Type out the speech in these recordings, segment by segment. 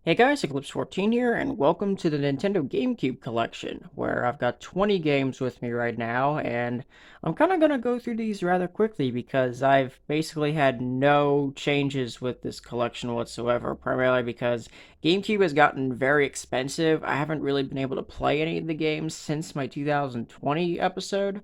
Hey guys, Eclipse14 here, and welcome to the Nintendo GameCube collection, where I've got 20 games with me right now, and I'm kind of going to go through these rather quickly because I've basically had no changes with this collection whatsoever, primarily because GameCube has gotten very expensive. I haven't really been able to play any of the games since my 2020 episode,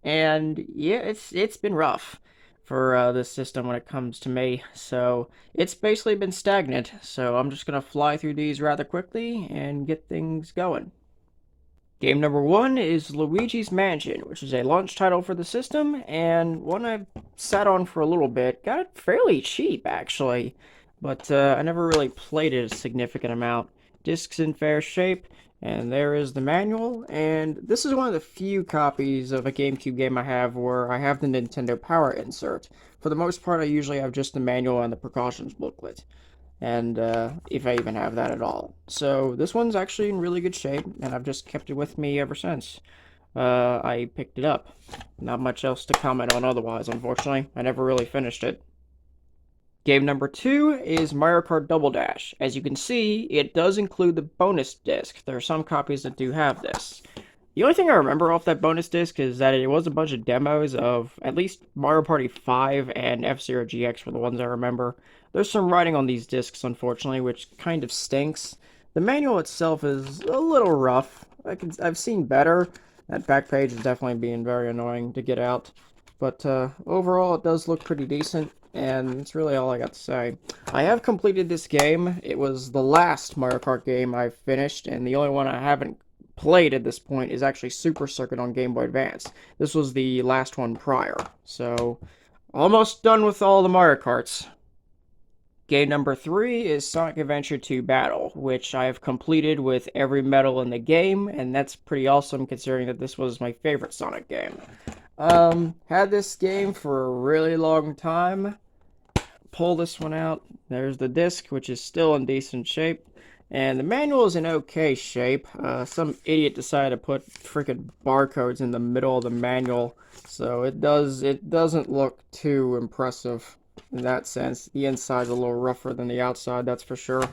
and yeah, it's been rough for this system when it comes to me. So it's basically been stagnant. So I'm just going to fly through these rather quickly and get things going. Game number one is Luigi's Mansion, which is a launch title for the system, and one I've sat on for a little bit. Got it fairly cheap, actually, but I never really played it a significant amount. Discs in fair shape, and there is the manual, and this is one of the few copies of a GameCube game I have where I have the Nintendo Power insert. For the most part, I usually have just the manual and the precautions booklet, and if I even have that at all. So this one's actually in really good shape, and I've just kept it with me ever since I picked it up. Not much else to comment on otherwise, unfortunately. I never really finished it. Game number two is Mario Kart Double Dash. As you can see, it does include the bonus disc. There are some copies that do have this. The only thing I remember off that bonus disc is that it was a bunch of demos of at least Mario Party 5 and F-Zero GX for the ones I remember. There's some writing on these discs, unfortunately, which kind of stinks. The manual itself is a little rough. I've seen better. That back page is definitely being very annoying to get out. But overall, it does look pretty decent, and that's really all I got to say. I have completed this game. It was the last Mario Kart game I've finished, and the only one I haven't played at this point is actually Super Circuit on Game Boy Advance. This was the last one prior, so almost done with all the Mario Karts. Game number 3 is Sonic Adventure 2 Battle, which I have completed with every medal in the game, and that's pretty awesome considering that this was my favorite Sonic game. Had this game for a really long time. Pull this one out. There's the disc, which is still in decent shape. And the manual is in okay shape. Some idiot decided to put freaking barcodes in the middle of the manual, so it doesn't look too impressive in that sense. The inside's a little rougher than the outside, that's for sure.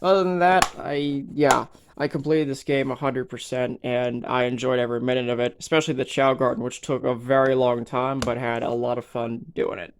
Other than that, I completed this game 100%, and I enjoyed every minute of it, especially the Chow Garden, which took a very long time, but had a lot of fun doing it.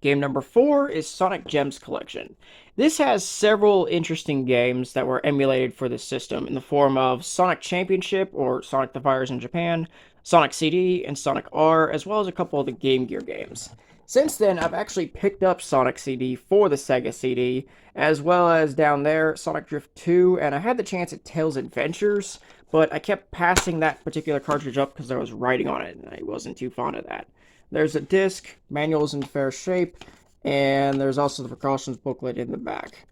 Game number 4 is Sonic Gems Collection. This has several interesting games that were emulated for this system in the form of Sonic Championship, or Sonic the Fires in Japan, Sonic CD, and Sonic R, as well as a couple of the Game Gear games. Since then, I've actually picked up Sonic CD for the Sega CD, as well as down there, Sonic Drift 2, and I had the chance at Tails Adventures, but I kept passing that particular cartridge up because there was writing on it, and I wasn't too fond of that. There's a disc, manual's in fair shape, and there's also the precautions booklet in the back.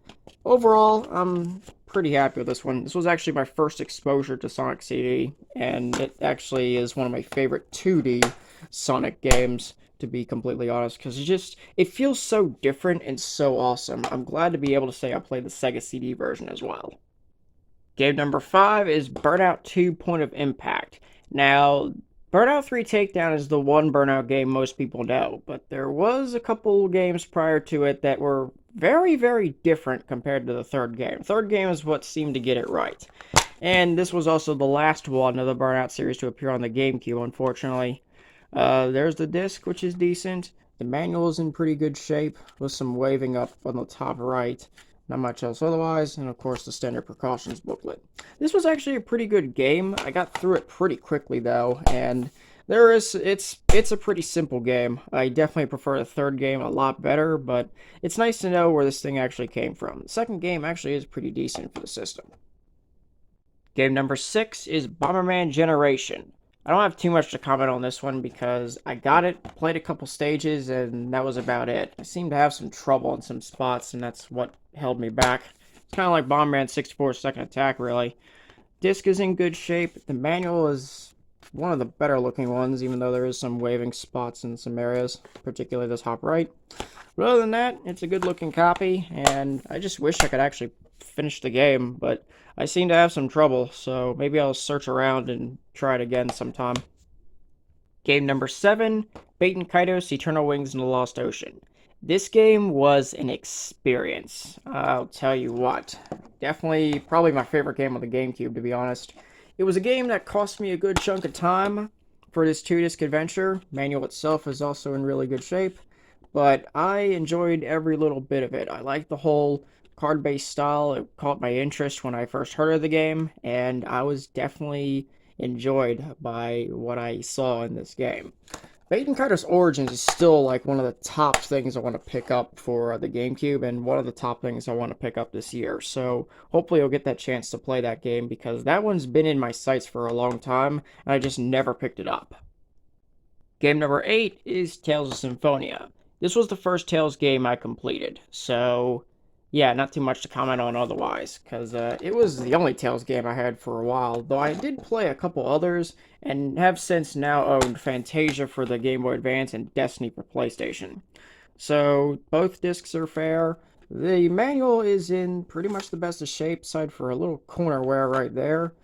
Overall, I'm pretty happy with this one. This was actually my first exposure to Sonic CD, and it actually is one of my favorite 2D Sonic games, to be completely honest, because it feels so different and so awesome. I'm glad to be able to say I played the Sega CD version as well. Game number 5 is Burnout 2 Point of Impact. Now, Burnout 3 Takedown is the one Burnout game most people know, but there was a couple games prior to it that were very, very different compared to the third game. Third game is what seemed to get it right. And this was also the last one of the Burnout series to appear on the GameCube, unfortunately. There's the disc, which is decent. The manual is in pretty good shape, with some waving up on the top right. Not much else otherwise, and of course the standard precautions booklet. This was actually a pretty good game. I got through it pretty quickly though, and it's a pretty simple game. I definitely prefer the third game a lot better, but it's nice to know where this thing actually came from. The second game actually is pretty decent for the system. Game number 6 is Bomberman Generation. I don't have too much to comment on this one because I got it, played a couple stages, and that was about it. I seem to have some trouble in some spots, and that's what held me back. It's kind of like Bomberman 64 Second Attack, really. Disc is in good shape. The manual is one of the better looking ones, even though there is some waving spots in some areas, particularly this top right. But other than that, it's a good looking copy, and I just wish I could actually finish the game, but I seem to have some trouble, so maybe I'll search around and try it again sometime. Game number 7, Baten Kaidos Eternal Wings in the Lost Ocean. This game was an experience. I'll tell you what. Definitely, probably my favorite game on the GameCube, to be honest. It was a game that cost me a good chunk of time for this two-disc adventure. Manual itself is also in really good shape, but I enjoyed every little bit of it. I liked the whole card-based style. It caught my interest when I first heard of the game, and I was definitely enjoyed by what I saw in this game. Fate and Kaidos Origins is still like one of the top things I want to pick up for the GameCube, and one of the top things I want to pick up this year. So hopefully I'll get that chance to play that game because that one's been in my sights for a long time, and I just never picked it up. Game number 8 is Tales of Symphonia. This was the first Tales game I completed, so yeah, not too much to comment on otherwise, because it was the only Tales game I had for a while, though I did play a couple others, and have since now owned Fantasia for the Game Boy Advance and Destiny for PlayStation. So, both discs are fair. The manual is in pretty much the best of shape, aside for a little corner wear right there,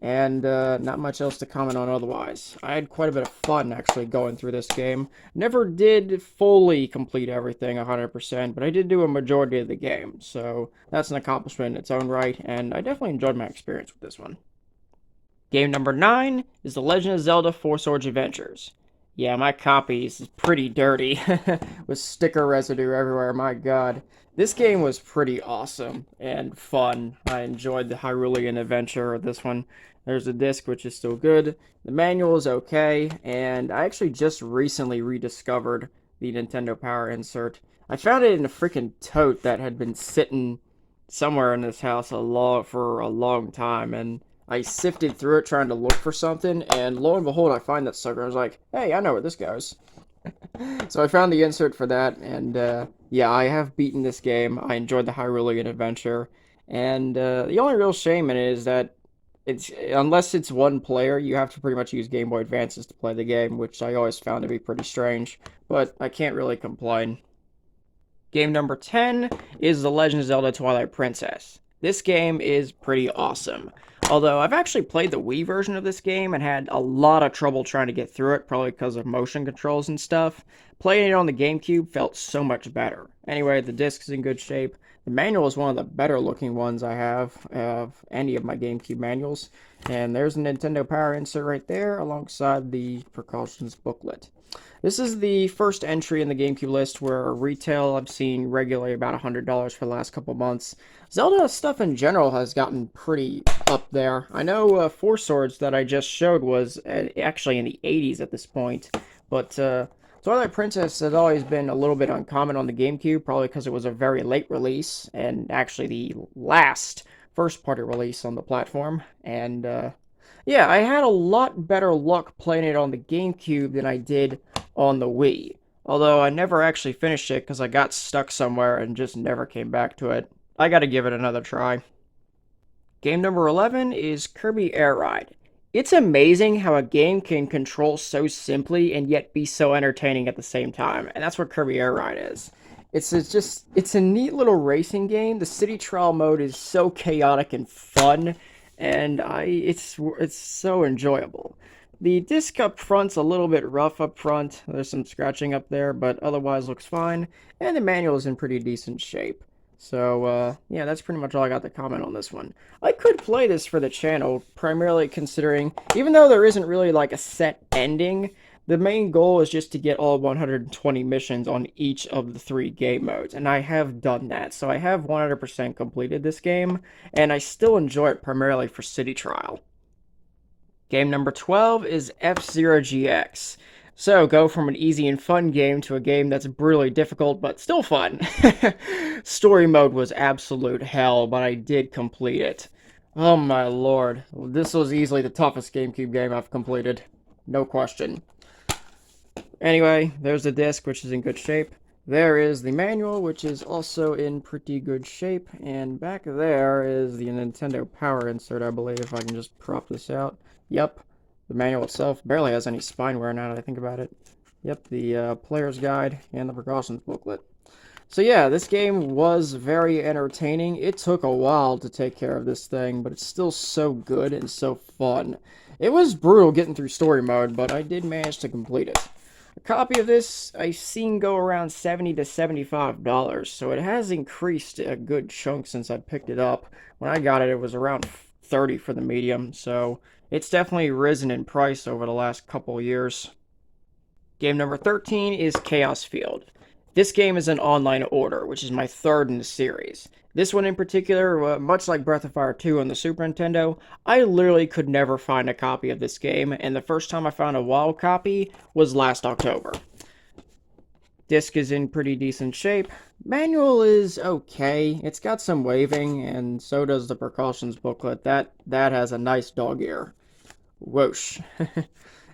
and not much else to comment on otherwise. I had quite a bit of fun actually going through this game. Never did fully complete everything 100%, but I did do a majority of the game, so that's an accomplishment in its own right, and I definitely enjoyed my experience with this one. Game number 9 is The Legend of Zelda Four Swords Adventures. Yeah, my copy is pretty dirty, with sticker residue everywhere, my god. This game was pretty awesome and fun. I enjoyed the Hyrulean adventure of this one. There's a disc, which is still good. The manual is okay, and I actually just recently rediscovered the Nintendo Power insert. I found it in a freaking tote that had been sitting somewhere in this house for a long time, and I sifted through it trying to look for something, and lo and behold, I find that sucker. I was like, hey, I know where this goes. So I found the insert for that, and yeah, I have beaten this game. I enjoyed the Hyrulean adventure, and the only real shame in it is that unless it's one player, you have to pretty much use Game Boy Advances to play the game, which I always found to be pretty strange, but I can't really complain. Game number 10 is The Legend of Zelda Twilight Princess. This game is pretty awesome. Although I've actually played the Wii version of this game and had a lot of trouble trying to get through it, probably because of motion controls and stuff. Playing it on the GameCube felt so much better. Anyway, the disc is in good shape. The manual is one of the better looking ones I have of any of my GameCube manuals. And there's a Nintendo Power insert right there alongside the precautions booklet. This is the first entry in the GameCube list where retail I've seen regularly about $100 for the last couple months. Zelda stuff in general has gotten pretty up there. I know Four Swords that I just showed was actually in the 80s at this point, but Twilight Princess has always been a little bit uncommon on the GameCube, probably because it was a very late release, and actually the last first-party release on the platform, and yeah, I had a lot better luck playing it on the GameCube than I did on the Wii. Although I never actually finished it because I got stuck somewhere and just never came back to it. I gotta give it another try. Game number 11 is Kirby Air Ride. It's amazing how a game can control so simply and yet be so entertaining at the same time, and that's what Kirby Air Ride is. It's a neat little racing game. The city trial mode is so chaotic and fun, and it's so enjoyable. The disc up front's a little bit rough up front. There's some scratching up there, but otherwise looks fine. And the manual is in pretty decent shape. So, yeah, that's pretty much all I got to comment on this one. I could play this for the channel, primarily considering, even though there isn't really like a set ending, the main goal is just to get all 120 missions on each of the 3 game modes, and I have done that. So I have 100% completed this game, and I still enjoy it primarily for city trial. Game number 12 is FZero GX. So, go from an easy and fun game to a game that's brutally difficult, but still fun. Story mode was absolute hell, but I did complete it. Oh my lord. This was easily the toughest GameCube game I've completed. No question. Anyway, there's the disc, which is in good shape. There is the manual, which is also in pretty good shape. And back there is the Nintendo Power insert, I believe, if I can just prop this out. Yep. The manual itself barely has any spineware now that I think about it. Yep, the player's guide and the precautions booklet. So yeah, this game was very entertaining. It took a while to take care of this thing, but it's still so good and so fun. It was brutal getting through story mode, but I did manage to complete it. A Copy of this I've seen go around $70 to $75, so it has increased a good chunk since I picked it up. When I got it, it was around 30 for the medium, so it's definitely risen in price over the last couple years. Game number 13 is Chaos Field. This game is an online order, which is my third in the series. This one in particular, much like Breath of Fire 2 on the Super Nintendo, I literally could never find a copy of this game, and the first time I found a wild copy was last October. Disc is in pretty decent shape. Manual is okay. It's got some waving, and so does the precautions booklet. That has a nice dog ear. Whoosh.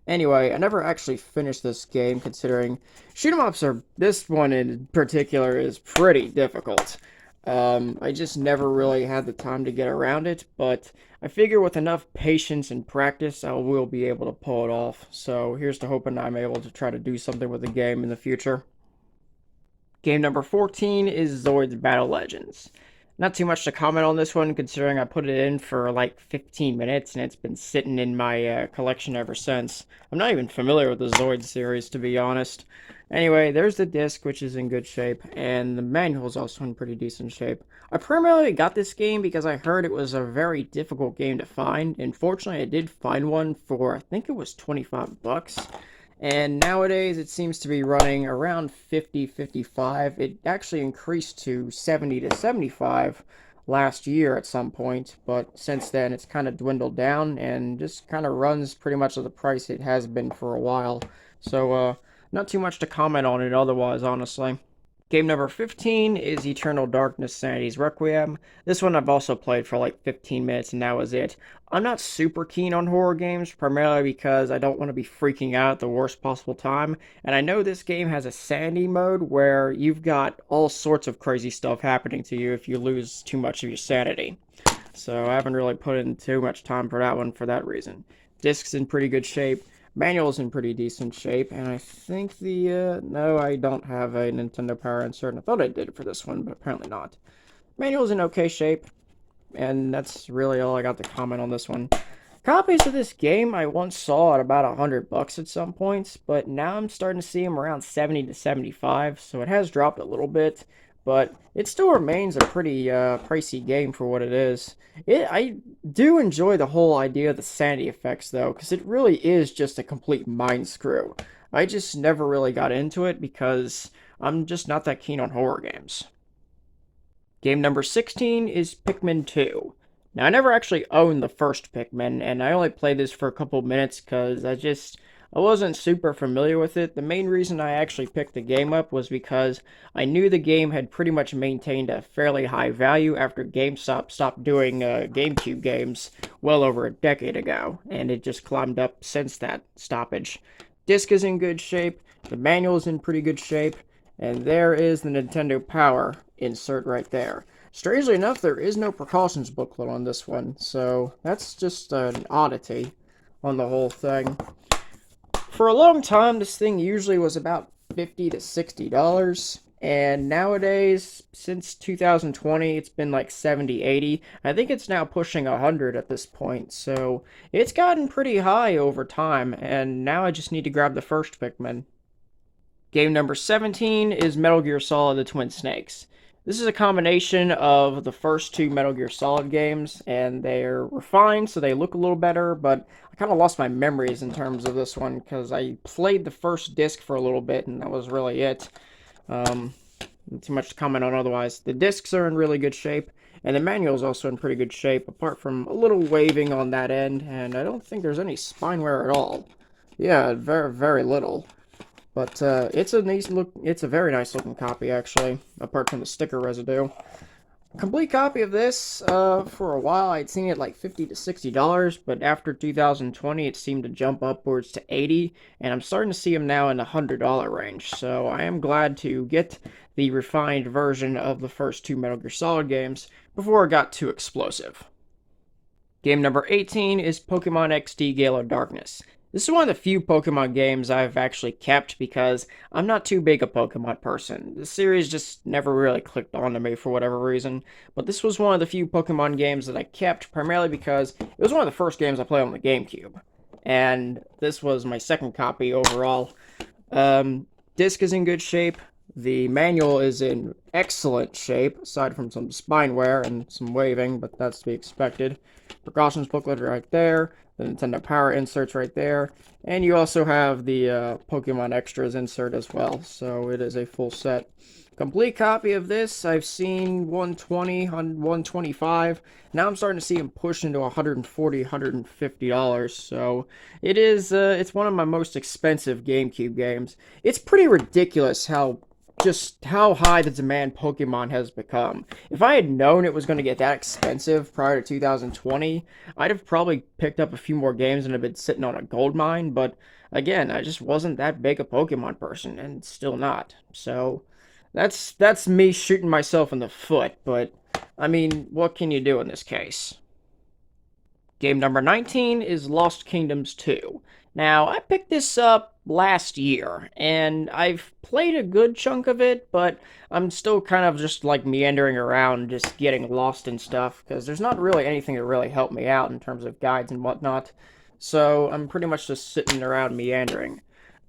Anyway, I never actually finished this game, considering shoot 'em ups are, this one in particular is pretty difficult. I just never really had the time to get around it, but I figure with enough patience and practice, I will be able to pull it off. So here's to hoping I'm able to try to do something with the game in the future. Game number 14 is Zoids Battle Legends. Not too much to comment on this one, considering I put it in for like 15 minutes and it's been sitting in my collection ever since. I'm not even familiar with the Zoids series, to be honest. Anyway, there's the disc, which is in good shape, and the manual is also in pretty decent shape. I primarily got this game because I heard it was a very difficult game to find, and fortunately I did find one for, I think it was 25 bucks. And nowadays it seems to be running around 50, 55. It actually increased to 70 to 75 last year at some point, but since then it's kind of dwindled down and just kind of runs pretty much at the price it has been for a while. So, not too much to comment on it otherwise, honestly. Game number 15 is Eternal Darkness Sanity's Requiem. This one I've also played for like 15 minutes and that was it. I'm not super keen on horror games, primarily because I don't want to be freaking out at the worst possible time. And I know this game has a sanity mode where you've got all sorts of crazy stuff happening to you if you lose too much of your sanity. So I haven't really put in too much time for that one for that reason. Disc's in pretty good shape. Manual's in pretty decent shape, and I think no, I don't have a Nintendo Power insert. I thought I did for this one, but apparently not. Manual's in okay shape, and that's really all I got to comment on this one. Copies of this game I once saw at about $100 at some points, but now I'm starting to see them around 70 to 75, so it has dropped a little bit, but it still remains a pretty pricey game for what it is. I do enjoy the whole idea of the sanity effects, though, because it really is just a complete mind screw. I just never really got into it because I'm just not that keen on horror games. Game number 16 is Pikmin 2. Now, I never actually owned the first Pikmin, and I only played this for a couple minutes because I wasn't super familiar with it. The main reason I actually picked the game up was because I knew the game had pretty much maintained a fairly high value after GameStop stopped doing GameCube games well over a decade ago, and it just climbed up since that stoppage. Disc is in good shape, the manual is in pretty good shape, and there is the Nintendo Power insert right there. Strangely enough, there is no precautions booklet on this one, so that's just an oddity on the whole thing. For a long time, this thing usually was about $50 to $60, and nowadays, since 2020, it's been like 70, 80. I think it's now pushing 100 at this point, so it's gotten pretty high over time, and now I just need to grab the first Pikmin. Game number 17 is Metal Gear Solid: The Twin Snakes. This is a combination of the first two Metal Gear Solid games, and they're refined, so they look a little better, but I kind of lost my memories in terms of this one, because I played the first disc for a little bit, and that was really it. Not too much to comment on otherwise. The discs are in really good shape, and the manual is also in pretty good shape, apart from a little waving on that end, and I don't think there's any spine wear at all. Yeah, very, very little. But it's a very nice looking copy, actually, apart from the sticker residue. Complete copy of this, for a while I'd seen it like $50 to $60, but after 2020 it seemed to jump upwards to $80, and I'm starting to see them now in the $100 range, so I am glad to get the refined version of the first two Metal Gear Solid games before it got too explosive. Game number 18 is Pokemon XD Gala Darkness. This is one of the few Pokemon games I've actually kept because I'm not too big a Pokemon person. The series just never really clicked onto me for whatever reason, but this was one of the few Pokemon games that I kept primarily because it was one of the first games I played on the GameCube, and this was my second copy overall. Um, Disc is in good shape. The manual is in excellent shape, aside from some spine wear and some waving, but that's to be expected. Precautions booklet right there. The Nintendo Power inserts right there. And you also have the Pokemon Extras insert as well, so it is a full set. Complete copy of this, I've seen 120, 125. Now I'm starting to see them push into 140, $150. So it's one of my most expensive GameCube games. It's pretty ridiculous how high the demand Pokemon has become. If I had known it was going to get that expensive prior to 2020, I'd have probably picked up a few more games and have been sitting on a gold mine, but again, I just wasn't that big a Pokemon person, and still not. So that's me shooting myself in the foot, but I mean, what can you do in this case? Game number 19 is Lost Kingdoms 2. Now, I picked this up last year, and I've played a good chunk of it, but I'm still kind of just like meandering around, just getting lost in stuff, because there's not really anything to really help me out in terms of guides and whatnot. So I'm pretty much just sitting around meandering.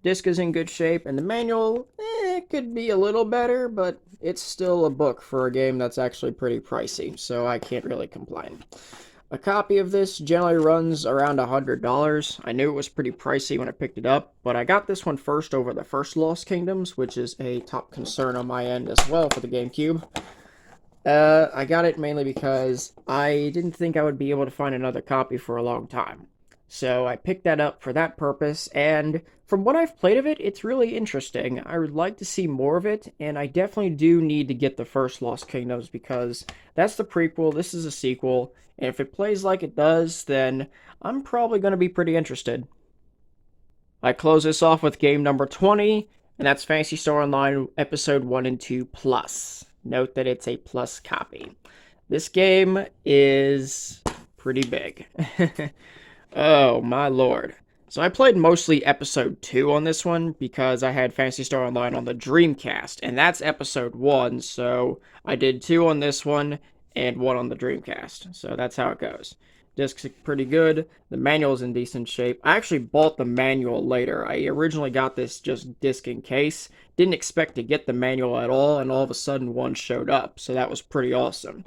Disc is in good shape, and the manual, it could be a little better, but it's still a book for a game that's actually pretty pricey, so I can't really complain. A copy of this generally runs around $100. I knew it was pretty pricey when I picked it up, but I got this one first over the first Lost Kingdoms, which is a top concern on my end as well for the GameCube. I got it mainly because I didn't think I would be able to find another copy for a long time. So I picked that up for that purpose, and from what I've played of it, it's really interesting. I would like to see more of it, and I definitely do need to get the first Lost Kingdoms because that's the prequel, this is a sequel, and if it plays like it does, then I'm probably going to be pretty interested. I close this off with game number 20, and that's Phantasy Star Online Episode 1 and 2 Plus. Note that it's a plus copy. This game is pretty big. Oh, my lord. So I played mostly Episode 2 on this one because I had Phantasy Star Online on the Dreamcast, and that's Episode 1, so I did 2 on this one and 1 on the Dreamcast. So that's how it goes. Discs are pretty good. The manual's in decent shape. I actually bought the manual later. I originally got this just disc in case. Didn't expect to get the manual at all, and all of a sudden one showed up, so that was pretty awesome.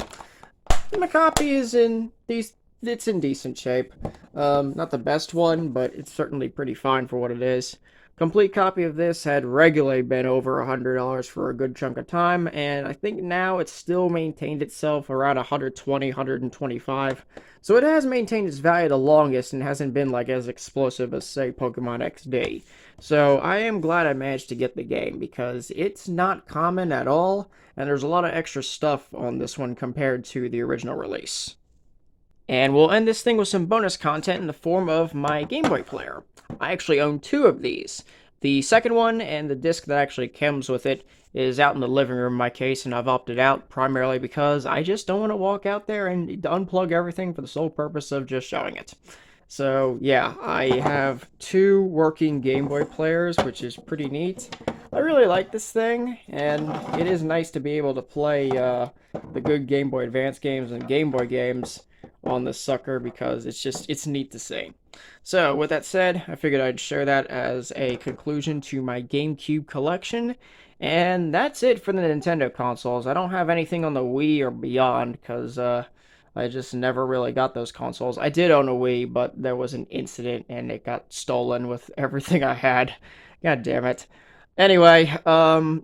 And my copy is in these. It's in decent shape. Not the best one, but it's certainly pretty fine for what it is. Complete copy of this had regularly been over $100 for a good chunk of time, and I think now it's still maintained itself around 120, 125. So it has maintained its value the longest and hasn't been like as explosive as, say, Pokemon XD. So I am glad I managed to get the game because it's not common at all, and there's a lot of extra stuff on this one compared to the original release. And we'll end this thing with some bonus content in the form of my Game Boy player. I actually own 2 of these. The second one and the disc that actually comes with it is out in the living room in my case, and I've opted out primarily because I just don't want to walk out there and unplug everything for the sole purpose of just showing it. So yeah, I have 2 working Game Boy players, which is pretty neat. I really like this thing, and it is nice to be able to play the good Game Boy Advance games and Game Boy games on this sucker because it's neat to see. So with that said, I figured I'd share that as a conclusion to my GameCube collection, and that's it for the Nintendo consoles. I don't have anything on the Wii or beyond because I just never really got those consoles. I did own a Wii, but there was an incident and it got stolen with everything I had. God damn it. Anyway,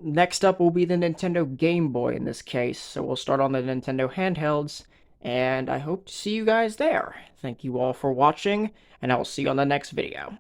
next up will be the Nintendo Game Boy in this case, so we'll start on the Nintendo handhelds, and I hope to see you guys there. Thank you all for watching, and I will see you on the next video.